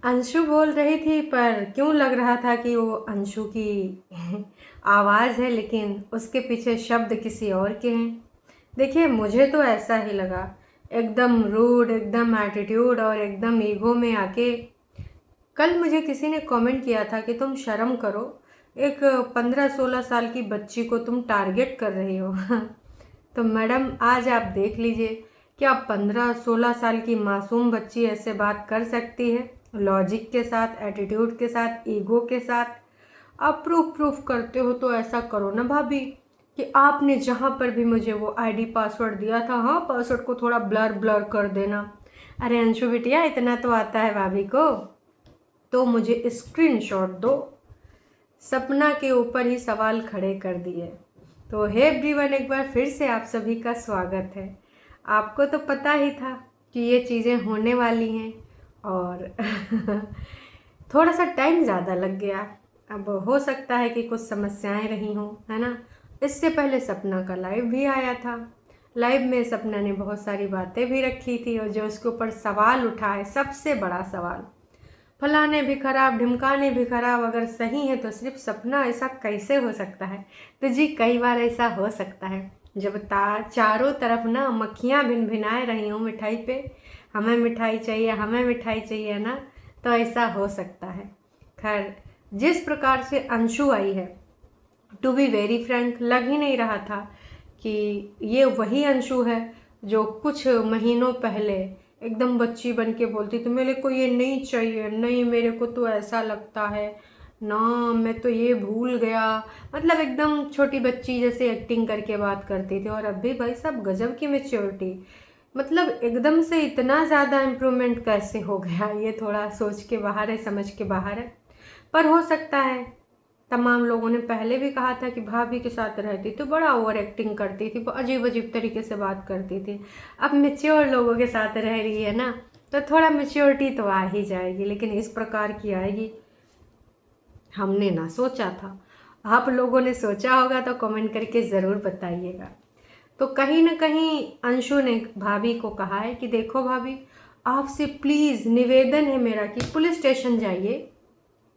अंशु बोल रही थी पर क्यों लग रहा था कि वो अंशु की आवाज़ है, लेकिन उसके पीछे शब्द किसी और के हैं। देखिए, मुझे तो ऐसा ही लगा। एकदम रूड, एकदम एटीट्यूड और एकदम ईगो में आके। कल मुझे किसी ने कमेंट किया था कि तुम शर्म करो, एक 15-16 साल की बच्ची को तुम टारगेट कर रही हो। तो मैडम, आज आप देख लीजिए, क्या 15-16 साल की मासूम बच्ची ऐसे बात कर सकती है? लॉजिक के साथ, एटीट्यूड के साथ, ईगो के साथ। आप प्रूफ करते हो तो ऐसा करो ना भाभी, कि आपने जहाँ पर भी मुझे वो आईडी पासवर्ड दिया था, हाँ, पासवर्ड को थोड़ा ब्लर ब्लर कर देना। अरे अंशु बिटिया, इतना तो आता है भाभी को, तो मुझे स्क्रीनशॉट दो। सपना के ऊपर ही सवाल खड़े कर दिए। तो हे एवरीवन, एक बार फिर से आप सभी का स्वागत है। आपको तो पता ही था कि ये चीज़ें होने वाली हैं, और थोड़ा सा टाइम ज़्यादा लग गया। अब हो सकता है कि कुछ समस्याएं रही हों, है ना। इससे पहले सपना का लाइव भी आया था। लाइव में सपना ने बहुत सारी बातें भी रखी थी, और जो उसके ऊपर सवाल उठाए, सबसे बड़ा सवाल, फलाने भी खराब, ढिमकाने भी खराब, अगर सही है तो सिर्फ सपना, ऐसा कैसे हो सकता है? तो जी, कई बार ऐसा हो सकता है, जब चारों तरफ ना मक्खियाँ भिन भिनाए रही हूँ मिठाई पे, हमें मिठाई चाहिए, हमें मिठाई चाहिए ना, तो ऐसा हो सकता है। खैर, जिस प्रकार से अंशु आई है, टू बी वेरी फ्रैंक, लग ही नहीं रहा था कि ये वही अंशु है जो कुछ महीनों पहले एकदम बच्ची बन के बोलती थी, मेरे को ये नहीं चाहिए, नहीं, मेरे को तो ऐसा लगता है ना, मैं तो ये भूल गया। मतलब एकदम छोटी बच्ची जैसे एक्टिंग करके बात करती थी। और अभी भाई साहब, गजब की मेच्योरिटी। मतलब एकदम से इतना ज़्यादा इम्प्रूवमेंट कैसे हो गया, ये थोड़ा सोच के बाहर है, समझ के बाहर है। पर हो सकता है, तमाम लोगों ने पहले भी कहा था कि भाभी के साथ रहती तो बड़ा ओवर एक्टिंग करती थी, अजीब अजीब तरीके से बात करती थी। अब मेच्योर लोगों के साथ रह रही है ना, तो थोड़ा मेच्योरिटी तो आ ही जाएगी, लेकिन इस प्रकार की आएगी हमने ना सोचा था। आप लोगों ने सोचा होगा तो कमेंट करके ज़रूर बताइएगा। तो कहीं ना कहीं अंशु ने भाभी को कहा है कि देखो भाभी, आपसे प्लीज़ निवेदन है मेरा कि पुलिस स्टेशन जाइए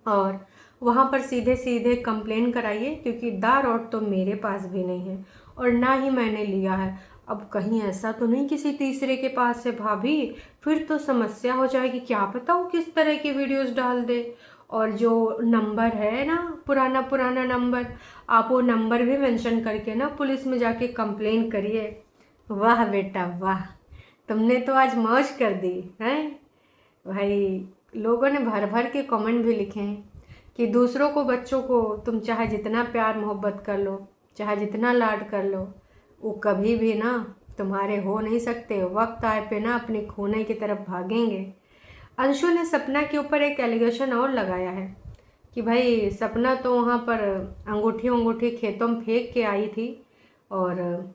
और वहाँ पर सीधे सीधे कंप्लेन कराइए, क्योंकि दारोट तो मेरे पास भी नहीं है और ना ही मैंने लिया है। अब कहीं ऐसा तो नहीं किसी तीसरे के पास है भाभी, फिर तो समस्या हो जाएगी। क्या पता वो किस तरह की वीडियोस डाल दे। और जो नंबर है ना, पुराना पुराना नंबर, आप वो नंबर भी मेंशन करके ना पुलिस में जाके कंप्लेन करिए। वाह बेटा वाह, तुमने तो आज मौज कर दी है भाई। लोगों ने भर भर के कमेंट भी लिखे हैं कि दूसरों को, बच्चों को तुम चाहे जितना प्यार मोहब्बत कर लो, चाहे जितना लाड कर लो, वो कभी भी ना तुम्हारे हो नहीं सकते। वक्त आए पे ना अपने खोने की तरफ भागेंगे। अंशु ने सपना के ऊपर एक एलिगेशन और लगाया है कि भाई सपना तो वहाँ पर अंगूठी अंगूठी खेतों में फेंक के आई थी, और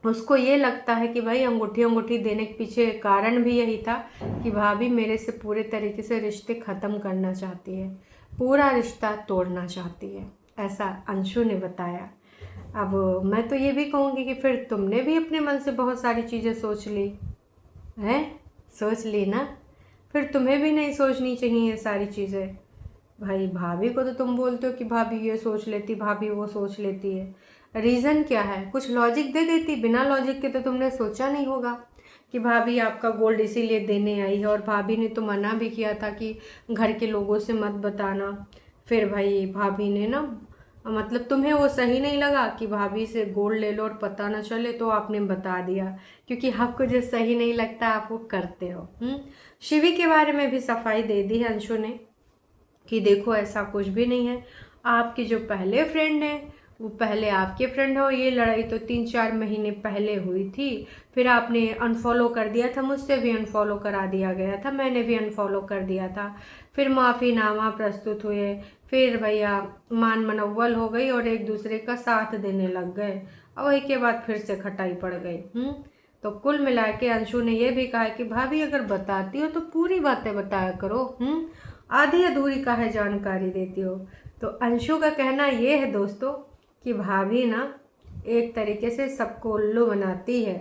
उसको ये लगता है कि भाई अंगूठी अंगूठी देने के पीछे कारण भी यही था कि भाभी मेरे से पूरे तरीके से रिश्ते ख़त्म करना चाहती है, पूरा रिश्ता तोड़ना चाहती है, ऐसा अंशु ने बताया। अब मैं तो ये भी कहूँगी कि फिर तुमने भी अपने मन से बहुत सारी चीज़ें सोच ली हैं, सोच ली ना, फिर तुम्हें भी नहीं सोचनी चाहिए ये सारी चीज़ें। भाई भाभी को तो तुम बोलते हो कि भाभी ये सोच लेती, भाभी वो सोच लेती है, रीज़न क्या है? कुछ लॉजिक दे देती, बिना लॉजिक के तो तुमने सोचा नहीं होगा कि भाभी आपका गोल्ड इसीलिए देने आई है, और भाभी ने तो मना भी किया था कि घर के लोगों से मत बताना। फिर भाई भाभी ने ना, मतलब तुम्हें वो सही नहीं लगा कि भाभी से गोल्ड ले लो और पता ना चले, तो आपने बता दिया, क्योंकि आपको जो सही नहीं लगता आप वो करते हो। शिवी के बारे में भी सफाई दे दी है अंशु ने कि देखो ऐसा कुछ भी नहीं है, आपके जो पहले फ्रेंड हैं वो पहले आपके फ्रेंड हो। ये लड़ाई तो 3-4 महीने पहले हुई थी, फिर आपने अनफॉलो कर दिया था, मुझसे भी अनफॉलो करा दिया गया था, मैंने भी अनफॉलो कर दिया था। फिर माफ़ीनामा प्रस्तुत हुए, फिर भैया मान मनव्वल हो गई और एक दूसरे का साथ देने लग गए, और वही के बाद फिर से खटाई पड़ गई। तो कुल मिला के अंशु ने यह भी कहा कि भाभी अगर बताती हो तो पूरी बातें बताया करो, आधी अधूरी काहे जानकारी देती हो। तो अंशु का कहना ये है दोस्तों कि भाभी ना एक तरीके से सबको उल्लू बनाती है।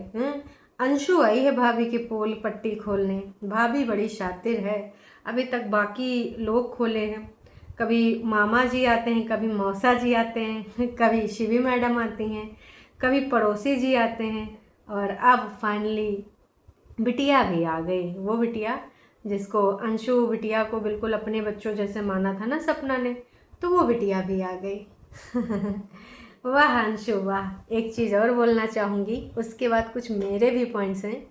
अंशु आई है भाभी की पोल पट्टी खोलने, भाभी बड़ी शातिर है। अभी तक बाकी लोग खोले हैं। कभी मामा जी आते हैं, कभी मौसा जी आते हैं, कभी शिवी मैडम आती हैं, कभी पड़ोसी जी आते हैं, और अब फाइनली बिटिया भी आ गई। वो बिटिया जिसको अंशु बिटिया को बिल्कुल अपने बच्चों जैसे माना था ना सपना ने, तो वो बिटिया भी आ गई। वाह अंशु वाह। एक चीज़ और बोलना चाहूँगी, उसके बाद कुछ मेरे भी पॉइंट्स हैं।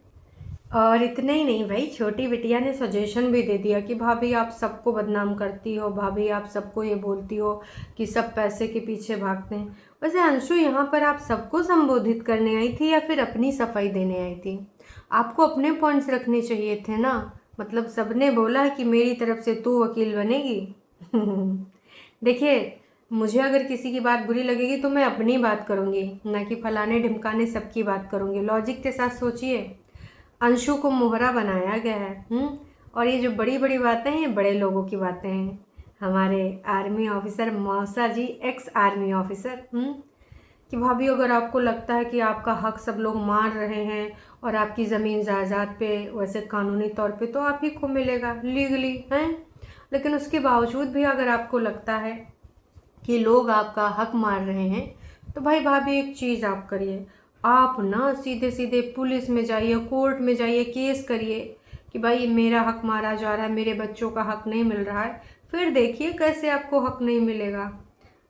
और इतना ही नहीं भाई, छोटी बिटिया ने सजेशन भी दे दिया कि भाभी आप सबको बदनाम करती हो, भाभी आप सबको ये बोलती हो कि सब पैसे के पीछे भागते हैं। वैसे अंशु, यहाँ पर आप सबको संबोधित करने आई थी या फिर अपनी सफाई देने आई थी? आपको अपने पॉइंट्स रखने चाहिए थे ना। मतलब सबने बोला कि मेरी तरफ से तू वकील बनेगी। देखिए, मुझे अगर किसी की बात बुरी लगेगी तो मैं अपनी बात करूँगी, ना कि फलाने ढिमकाने सबकी बात करूँगी। लॉजिक के साथ सोचिए, अंशु को मोहरा बनाया गया है। और ये जो बड़ी बड़ी बातें हैं, ये बड़े लोगों की बातें हैं। हमारे आर्मी ऑफिसर मौसा जी, एक्स आर्मी ऑफिसर, कि भाभी अगर आपको लगता है कि आपका हक सब लोग मार रहे हैं और आपकी ज़मीन जायदाद पे वैसे कानूनी तौर पे तो आप ही को मिलेगा लीगली हैं, लेकिन उसके बावजूद भी अगर आपको लगता है कि लोग आपका हक मार रहे हैं, तो भाई भाभी एक चीज़ आप करिए, आप ना सीधे सीधे पुलिस में जाइए, कोर्ट में जाइए, केस करिए कि भाई मेरा हक मारा जा रहा है, मेरे बच्चों का हक नहीं मिल रहा है। फिर देखिए कैसे आपको हक नहीं मिलेगा।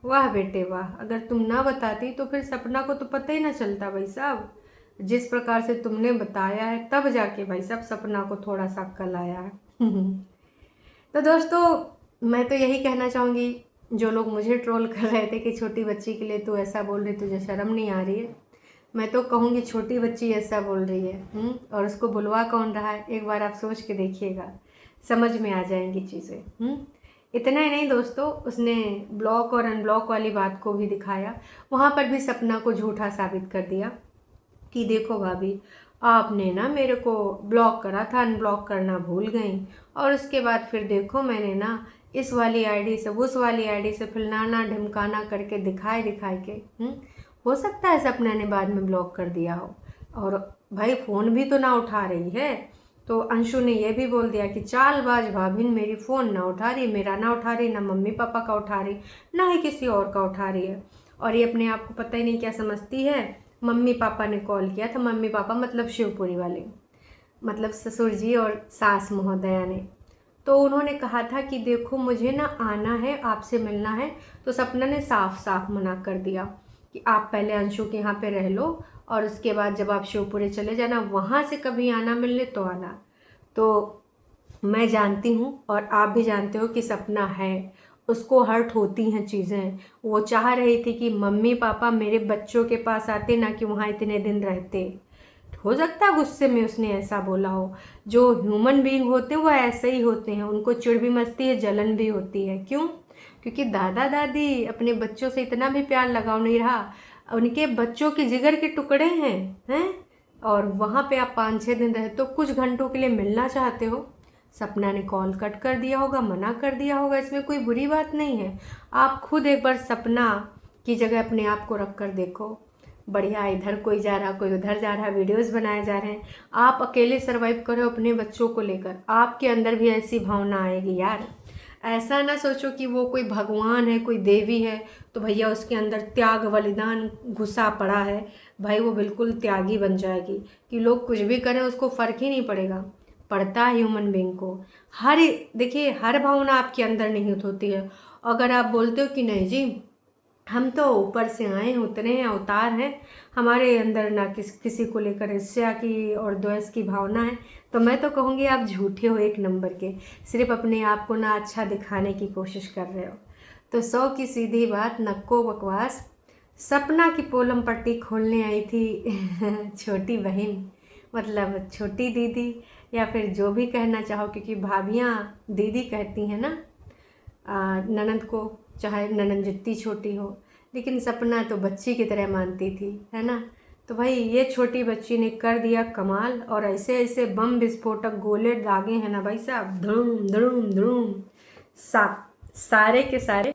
वाह बेटे वाह। अगर तुम ना बताती तो फिर सपना को तो पता ही ना चलता भाई साहब। जिस प्रकार से तुमने बताया है, तब जाके भाई साहब सपना को थोड़ा सा अक्ल आया है। तो दोस्तों, मैं तो यही कहना चाहूँगी, जो लोग मुझे ट्रोल कर रहे थे कि छोटी बच्ची के लिए तू ऐसा बोल रही, तुझे शर्म नहीं आ रही है, मैं तो कहूँगी छोटी बच्ची ऐसा बोल रही है। और उसको बुलवा कौन रहा है, एक बार आप सोच के देखिएगा, समझ में आ जाएंगी चीज़ें। इतना ही नहीं दोस्तों, उसने ब्लॉक और अनब्लॉक वाली बात को भी दिखाया। वहाँ पर भी सपना को झूठा साबित कर दिया कि देखो भाभी, आपने ना मेरे को ब्लॉक करा था, अनब्लॉक करना भूल गई, और उसके बाद फिर देखो मैंने ना इस वाली आईडी से उस वाली आईडी से फलाना ढिमकाना करके दिखाए के हो सकता है सपना ने बाद में ब्लॉक कर दिया हो। और भाई फ़ोन भी तो ना उठा रही है, तो अंशु ने यह भी बोल दिया कि चालबाज भाभी मेरी फ़ोन ना उठा रही, मेरा ना उठा रही, ना मम्मी पापा का उठा रही, ना ही किसी और का उठा रही है। और ये अपने आप को पता ही नहीं क्या समझती है। मम्मी पापा ने कॉल किया था, मम्मी पापा मतलब शिवपुरी वाले, मतलब ससुर जी और सास महोदया ने। तो उन्होंने कहा था कि देखो मुझे ना आना है, आपसे मिलना है। तो सपना ने साफ साफ मना कर दिया कि आप पहले अंशु के यहाँ पे रह लो, और उसके बाद जब आप शिवपुरी चले जाना, वहाँ से कभी आना मिलने तो आना। तो मैं जानती हूँ और आप भी जानते हो कि सपना है, उसको हर्ट होती हैं चीज़ें। वो चाह रही थी कि मम्मी पापा मेरे बच्चों के पास आते, ना कि वहाँ इतने दिन रहते। हो सकता है गुस्से में उसने ऐसा बोला हो। जो ह्यूमन बीइंग होते हैं वो ऐसे ही होते हैं, उनको चिढ़ भी मचती है, जलन भी होती है। क्यों? क्योंकि दादा दादी अपने बच्चों से इतना भी प्यार लगाव नहीं रहा, उनके बच्चों के जिगर के टुकड़े हैं। और वहाँ पे आप 5-6 दिन रहे तो कुछ घंटों के लिए मिलना चाहते हो। सपना ने कॉल कट कर दिया होगा, मना कर दिया होगा, इसमें कोई बुरी बात नहीं है। आप खुद एक बार सपना की जगह अपने आप को रख कर देखो। बढ़िया, इधर कोई जा रहा, कोई उधर जा रहा, वीडियोस बनाए जा रहे हैं, आप अकेले सरवाइव करो अपने बच्चों को लेकर। आपके अंदर भी ऐसी भावना आएगी यार। ऐसा ना सोचो कि वो कोई भगवान है, कोई देवी है, तो भैया उसके अंदर त्याग बलिदान घुसा पड़ा है, भाई वो बिल्कुल त्यागी बन जाएगी कि लोग कुछ भी करें उसको फ़र्क ही नहीं पड़ेगा। पड़ता है ह्यूमन बीइंग को। देखिए, हर भावना आपके अंदर निहित होती है। अगर आप बोलते हो कि नहीं जी हम तो ऊपर से आए हैं, उतरे हैं, अवतार हैं, हमारे अंदर ना किसी को लेकर ईर्ष्या की और द्वेष की भावना है, तो मैं तो कहूँगी आप झूठे हो एक नंबर के। सिर्फ अपने आप को ना अच्छा दिखाने की कोशिश कर रहे हो। तो 100 की सीधी बात, नक्को बकवास। सपना की पोलम पट्टी खोलने आई थी छोटी बहन, मतलब छोटी दीदी, या फिर जो भी कहना चाहो, क्योंकि भाभियाँ दीदी कहती हैं ना ननद को, चाहे ननद जितनी छोटी हो, लेकिन सपना तो बच्ची की तरह मानती थी, है ना। तो भाई ये छोटी बच्ची ने कर दिया कमाल, और ऐसे ऐसे बम विस्फोटक गोले दागे हैं ना भाई साहब, धड़ूम धड़ूम धड़ूम। सारे के सारे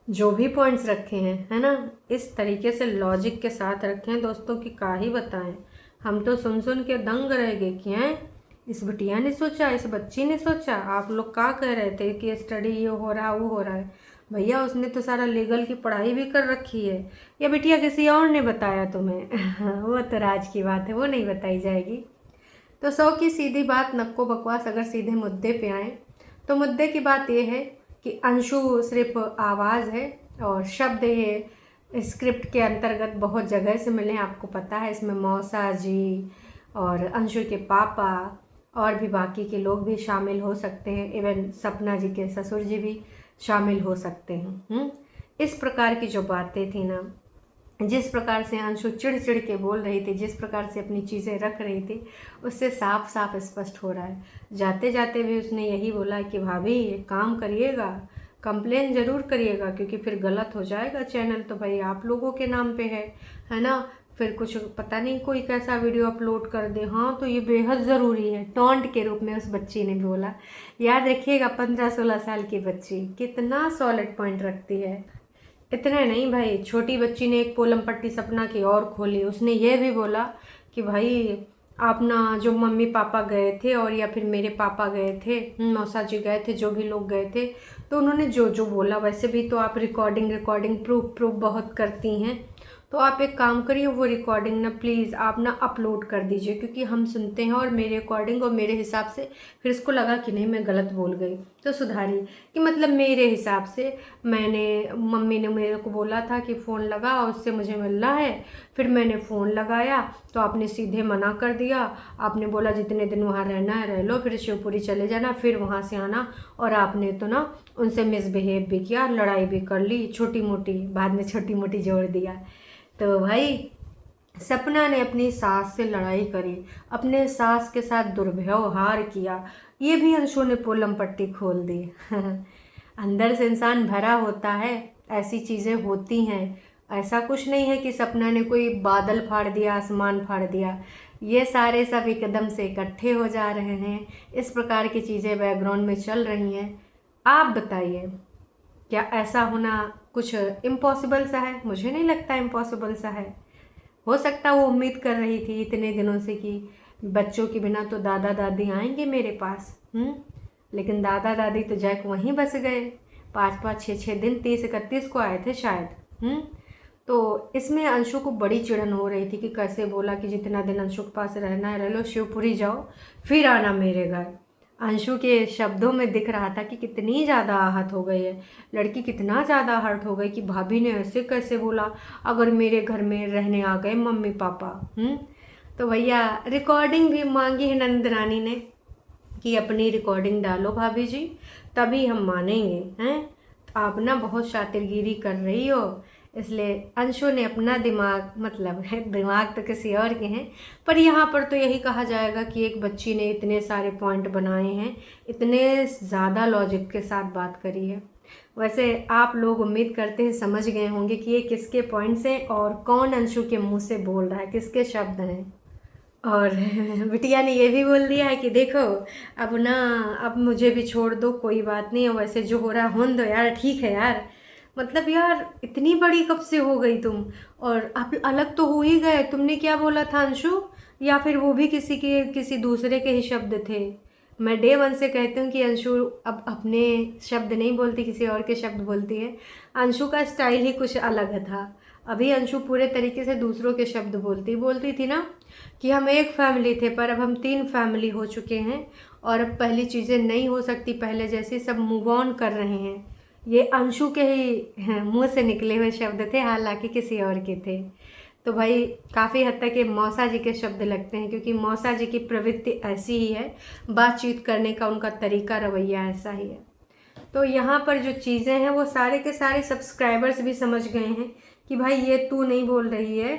जो भी पॉइंट्स रखे हैं, है ना, इस तरीके से लॉजिक के साथ रखे हैं दोस्तों, कि क्या ही बताएं। हम तो सुन सुन के दंग रह गए कि हैं इस बिटिया ने सोचा, इस बच्ची ने सोचा। आप लोग क्या कह रहे थे कि स्टडी ये हो रहा है वो हो रहा है। भैया उसने तो सारा लीगल की पढ़ाई भी कर रखी है। या बिटिया किसी और ने बताया तुम्हें? वो तो राज की बात है, वो नहीं बताई जाएगी। तो 100 की सीधी बात नक्को बकवास। अगर सीधे मुद्दे पे आए तो मुद्दे की बात ये है कि अंशु सिर्फ आवाज़ है और शब्द ये स्क्रिप्ट के अंतर्गत बहुत जगह से मिले हैं। आपको पता है इसमें मौसा जी और अंशु के पापा और भी बाकी के लोग भी शामिल हो सकते हैं। इवन सपना जी के ससुर जी भी शामिल हो सकते हैं। इस प्रकार की जो बातें थी ना, जिस प्रकार से अंशु चिड़ चिड़ के बोल रही थी, जिस प्रकार से अपनी चीज़ें रख रही थी, उससे साफ साफ स्पष्ट हो रहा है। जाते जाते भी उसने यही बोला कि भाभी एक काम करिएगा, कंप्लेन ज़रूर करिएगा, क्योंकि फिर गलत हो जाएगा चैनल तो भाई आप लोगों के नाम पे है ना। फिर कुछ पता नहीं कोई कैसा वीडियो अपलोड कर दे। हाँ तो ये बेहद ज़रूरी है, टॉन्ट के रूप में उस बच्ची ने बोला। याद रखिएगा 15-16 साल की बच्ची कितना सॉलिड पॉइंट रखती है। इतने नहीं भाई, छोटी बच्ची ने एक पोलम पट्टी सपना की और खोली। उसने ये भी बोला कि भाई आप ना, जो मम्मी पापा गए थे और या फिर मेरे पापा गए थे, मौसा जी गए थे, जो भी लोग गए थे, तो उन्होंने जो जो बोला, वैसे भी तो आप रिकॉर्डिंग प्रूफ बहुत करती हैं, तो आप एक काम करिए वो रिकॉर्डिंग ना प्लीज़ आप ना अपलोड कर दीजिए, क्योंकि हम सुनते हैं और मेरे अकॉर्डिंग और मेरे हिसाब से फिर इसको लगा कि नहीं मैं गलत बोल गई तो सुधारी। कि मतलब मेरे हिसाब से मम्मी ने मेरे को बोला था कि फ़ोन लगा और उससे मुझे मिलना है, फिर मैंने फ़ोन लगाया तो आपने सीधे मना कर दिया। आपने बोला जितने दिन वहाँ रहना है रह लो, फिर शिवपुरी चले जाना, फिर वहाँ से आना। और आपने तो ना उनसे मिसबिहेव भी किया, लड़ाई भी कर ली छोटी मोटी, बाद में छोटी मोटी जोड़ दिया। तो भाई सपना ने अपनी सास से लड़ाई करी, अपने सास के साथ दुर्व्यवहार किया, ये भी अंशु ने पोलम पट्टी खोल दी। अंदर से इंसान भरा होता है, ऐसी चीज़ें होती हैं। ऐसा कुछ नहीं है कि सपना ने कोई बादल फाड़ दिया, आसमान फाड़ दिया। ये सारे सब एकदम से इकट्ठे हो जा रहे हैं, इस प्रकार की चीज़ें बैकग्राउंड में चल रही हैं। आप बताइए क्या ऐसा होना कुछ इम्पॉसिबल सा है? मुझे नहीं लगता इम्पॉसिबल सा है। हो सकता वो उम्मीद कर रही थी इतने दिनों से कि बच्चों के बिना तो दादा दादी आएंगे मेरे पास। लेकिन दादा दादी तो जैक वहीं बस गए। 5-5 6-6 दिन, 30-31 को आए थे शायद। तो इसमें अंशु को बड़ी चिड़न हो रही थी कि कैसे बोला कि जितना दिन अंशु के पास रहना है रह लो, शिवपुरी जाओ फिर आना मेरे घर। अंशु के शब्दों में दिख रहा था कि कितनी ज़्यादा आहत हो गई है लड़की, कितना ज़्यादा हर्ट हो गई कि भाभी ने ऐसे कैसे बोला, अगर मेरे घर में रहने आ गए मम्मी पापा। तो भैया रिकॉर्डिंग भी मांगी है नंदरानी ने कि अपनी रिकॉर्डिंग डालो भाभी जी, तभी हम मानेंगे। हैं आप ना बहुत शातिरगिरी कर रही हो, इसलिए अंशु ने अपना दिमाग, मतलब है दिमाग तो किसी और के हैं, पर यहाँ पर तो यही कहा जाएगा कि एक बच्ची ने इतने सारे पॉइंट बनाए हैं, इतने ज़्यादा लॉजिक के साथ बात करी है। वैसे आप लोग उम्मीद करते हैं समझ गए होंगे कि ये किसके पॉइंट्स हैं और कौन अंशु के मुंह से बोल रहा है, किसके शब्द हैं। और बिटिया ने ये भी बोल दिया है कि देखो अब ना, अब मुझे भी छोड़ दो, कोई बात नहीं, और वैसे जो हो रहा होने दो यार, ठीक है यार। मतलब यार इतनी बड़ी कब से हो गई तुम, और आप अलग तो हो ही गए। तुमने क्या बोला था अंशु, या फिर वो भी किसी दूसरे के ही शब्द थे? मैं डे वन से कहती हूँ कि अंशु अब अपने शब्द नहीं बोलती, किसी और के शब्द बोलती है। अंशु का स्टाइल ही कुछ अलग था। अभी अंशु पूरे तरीके से दूसरों के शब्द बोलती थी ना कि हम एक फैमिली थे, पर अब हम 3 फैमिली हो चुके हैं और अब पहली चीज़ें नहीं हो सकती पहले जैसी, सब मूव ऑन कर रहे हैं। ये अंशु के ही मुंह से निकले हुए शब्द थे, हालांकि किसी और के थे। तो भाई काफ़ी हद तक ये मौसा जी के शब्द लगते हैं, क्योंकि मौसा जी की प्रवृत्ति ऐसी ही है, बातचीत करने का उनका तरीका, रवैया ऐसा ही है। तो यहाँ पर जो चीज़ें हैं वो सारे के सारे सब्सक्राइबर्स भी समझ गए हैं कि भाई ये तू नहीं बोल रही है,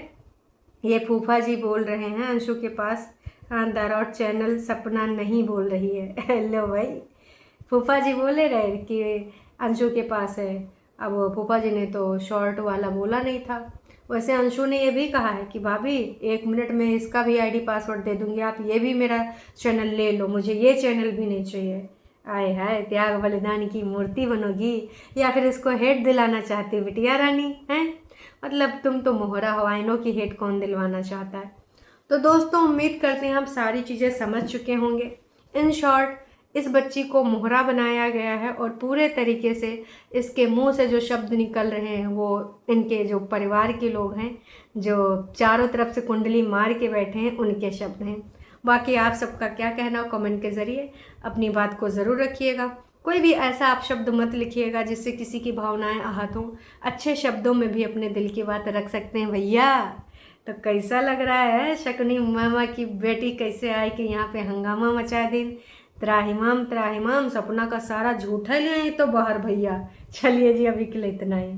ये फूफा जी बोल रहे हैं अंशु के पास। दारौट चैनल सपना नहीं बोल रही है। हेलो भाई, फूफा जी बोले रहे कि अंशु के पास है। अब फूफा जी ने तो शॉर्ट वाला बोला नहीं था। वैसे अंशु ने ये भी कहा है कि भाभी 1 मिनट में इसका भी आईडी पासवर्ड दे दूंगी, आप ये भी मेरा चैनल ले लो, मुझे ये चैनल भी नहीं चाहिए। आए हाय, त्याग बलिदान की मूर्ति बनोगी, या फिर इसको हेट दिलाना चाहती बिटिया रानी हैं? मतलब तुम तो मोहरा हो, आइनो की हेट कौन दिलवाना चाहता है। तो दोस्तों उम्मीद करते हैं हम सारी चीज़ें समझ चुके होंगे। इन शॉर्ट इस बच्ची को मोहरा बनाया गया है और पूरे तरीके से इसके मुंह से जो शब्द निकल रहे हैं वो इनके जो परिवार के लोग हैं जो चारों तरफ से कुंडली मार के बैठे हैं उनके शब्द हैं। बाकी आप सबका क्या कहना हो कमेंट के ज़रिए अपनी बात को ज़रूर रखिएगा। कोई भी ऐसा आप शब्द मत लिखिएगा जिससे किसी की भावनाएं आहत हों। अच्छे शब्दों में भी अपने दिल की बात रख सकते हैं भैया। तो कैसा लग रहा है शकुनी मामा की बेटी कैसे आई कि यहाँ पे हंगामा मचा दी। त्राहिमाम त्राहिमाम, सपना का सारा झूठा ले आई तो बाहर भैया। चलिए जी अभी के लिए इतना ही।